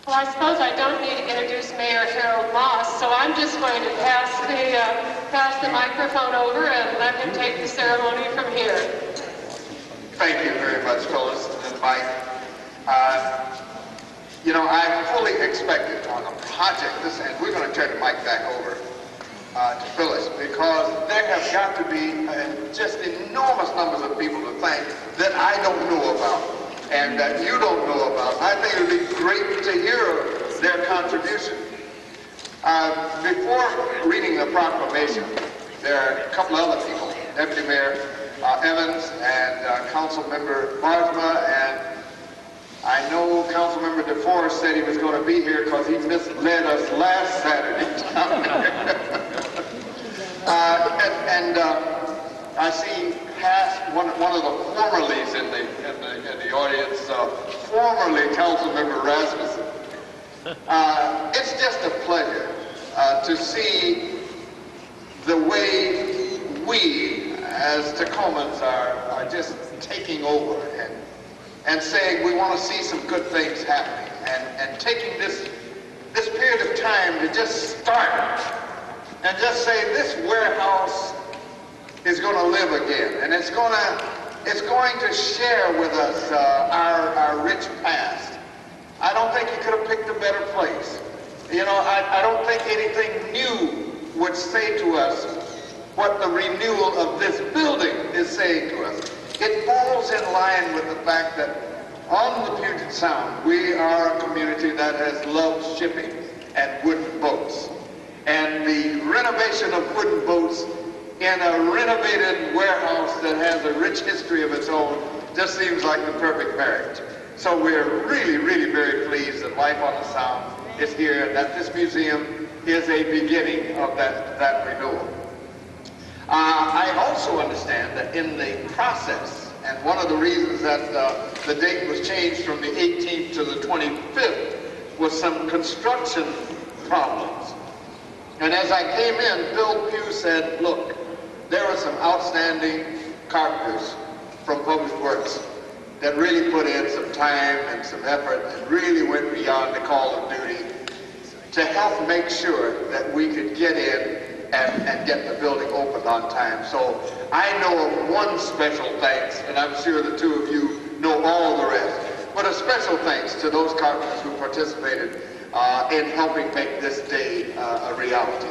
Well, I suppose I don't need to introduce Mayor Harold Moss, so I'm just going to pass the microphone over and let him take the ceremony from here. Thank you very much, Phyllis and Mike. You know, I fully expected on a project this, and we're going to turn the mic back over to Phyllis, because there have got to be just enormous numbers of people to thank that I don't know about and that you don't know about. I think it would be great to hear their contribution. Before reading the proclamation, there are a couple other people, Deputy Mayor Evans and Council Member Barsma, and I know Councilmember DeForest said he was going to be here because he misled us last Saturday. I see past one of the formerlies in the audience, formerly Councilmember Rasmussen. It's just a pleasure to see the way we, as Tacomans, are just taking over and saying we want to see some good things happening, and taking this period of time to just start and just say this warehouse is going to live again, and it's going to share with us our rich past. I don't think you could have picked a better place. You know, I don't think anything new would say to us what the renewal of this building is saying to us. It falls in line with the fact that on the Puget Sound, we are a community that has loved shipping and wooden boats. And the renovation of wooden boats in a renovated warehouse that has a rich history of its own just seems like the perfect marriage. So we're really, really very pleased that Life on the Sound is here, and that this museum is a beginning of that renewal. I also understand that in the process, and one of the reasons that the date was changed from the 18th to the 25th was was some construction problems. And as I came in, Bill Pugh said, look, there are some outstanding carpenters from Public Works that really put in some time and some effort and really went beyond the call of duty to help make sure that we could get in and get the building opened on time. So I know of one special thanks, and I'm sure the two of you know all the rest, but a special thanks to those carpenters who participated in helping make this day a reality.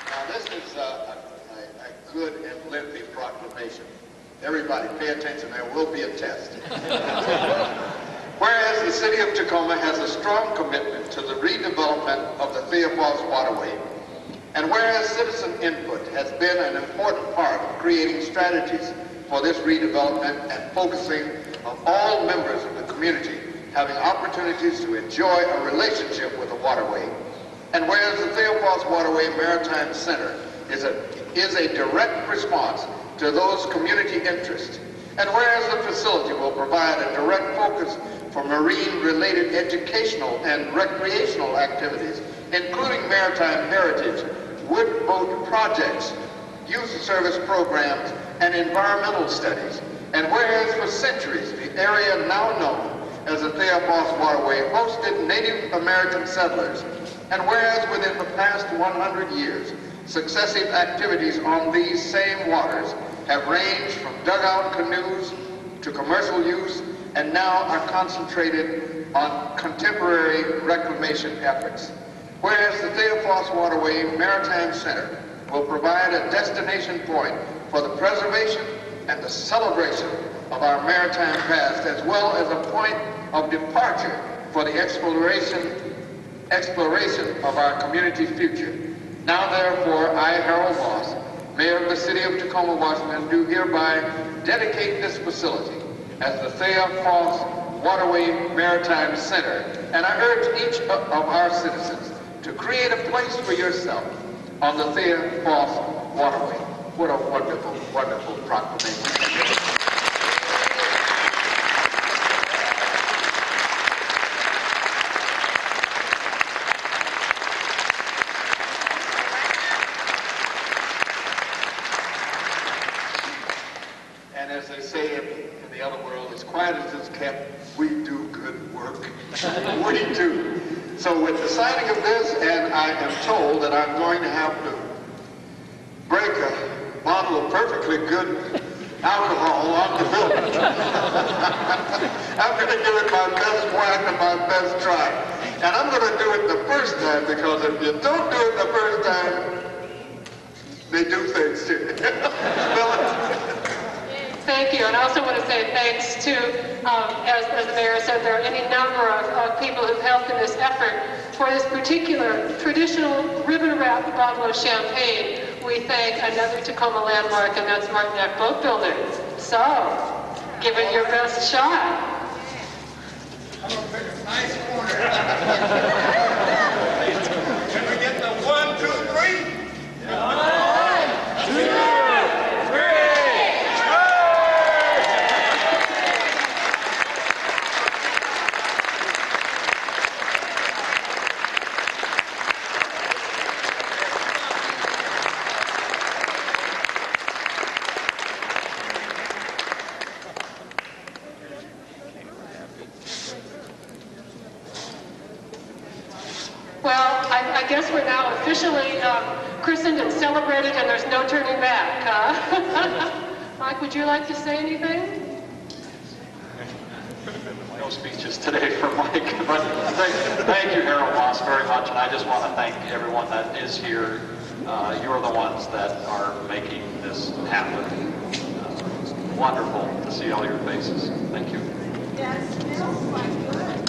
Now this is a good and lengthy proclamation. Everybody pay attention, there will be a test. Whereas the city of Tacoma has a strong commitment to the redevelopment of the Thea Falls waterway, and whereas citizen input has been an important part of creating strategies for this redevelopment and focusing on all members of the community having opportunities to enjoy a relationship with the waterway, and whereas the Thea Falls Waterway Maritime Center is a direct response to those community interests, and whereas the facility will provide a direct focus for marine-related educational and recreational activities, including maritime heritage, wood boat projects, youth service programs, and environmental studies, and whereas for centuries the area now known as the Thea Falls Waterway hosted Native American settlers, and whereas within the past 100 years, successive activities on these same waters have ranged from dugout canoes to commercial use and now are concentrated on contemporary reclamation efforts. Whereas the Thea Falls Waterway Maritime Center will provide a destination point for the preservation and the celebration of our maritime past, as well as a point of departure for the exploration of our community future. Now therefore, I, Harold Moss, Mayor of the City of Tacoma, Washington, do hereby dedicate this facility as the Thea Falls Waterway Maritime Center, and I urge each of our citizens to create a place for yourself on the Thea Falls Waterway. What a wonderful, wonderful proclamation. And as they say in the other world, as quiet as it's kept, we do good work. We do. So with the signing of this, and I am told that I'm going to have to break a bottle of perfectly good alcohol on the building. I'm going to give it my best whack and my best try. And I'm going to do it the first time, because if you don't do it the first time, they do things to you. Thank you, and I also want to say thanks to, as the mayor said, there are any number of people who've helped in this effort. For this particular traditional ribbon-wrapped bottle of champagne, we thank another Tacoma landmark, and that's Martinet Boat Builder. So, give it your best shot. I'm going to pick a nice corner. Can we get the 1, 2, 3? 1, 2, 3. Well, I guess we're now officially christened and celebrated, and there's no turning back. Mike, would you like to say anything? No speeches today for Mike, but thank you, Harold Moss, very much, and I just want to thank everyone that is here. You're the ones that are making this happen. Wonderful to see all your faces. Thank you. That smells like good.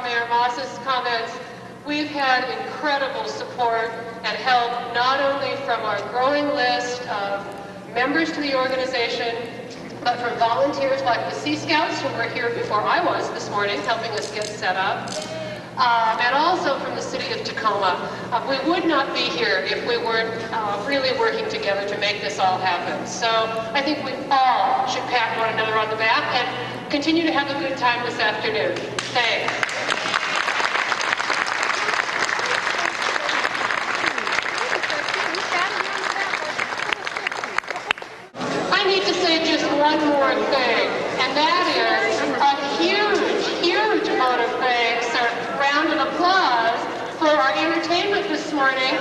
Mayor Moss's comments. We've had incredible support and help, not only from our growing list of members to the organization, but from volunteers like the Sea Scouts, who were here before I was this morning. supporting, helping us get set up. And also from the city of Tacoma. We would not be here if we weren't really working together to make this all happen. So I think we all should pat one another on the back and continue to have a good time this afternoon. Thanks. I need to say just one more thing, and that is a huge vote of thanks, or round of applause for our entertainment this morning.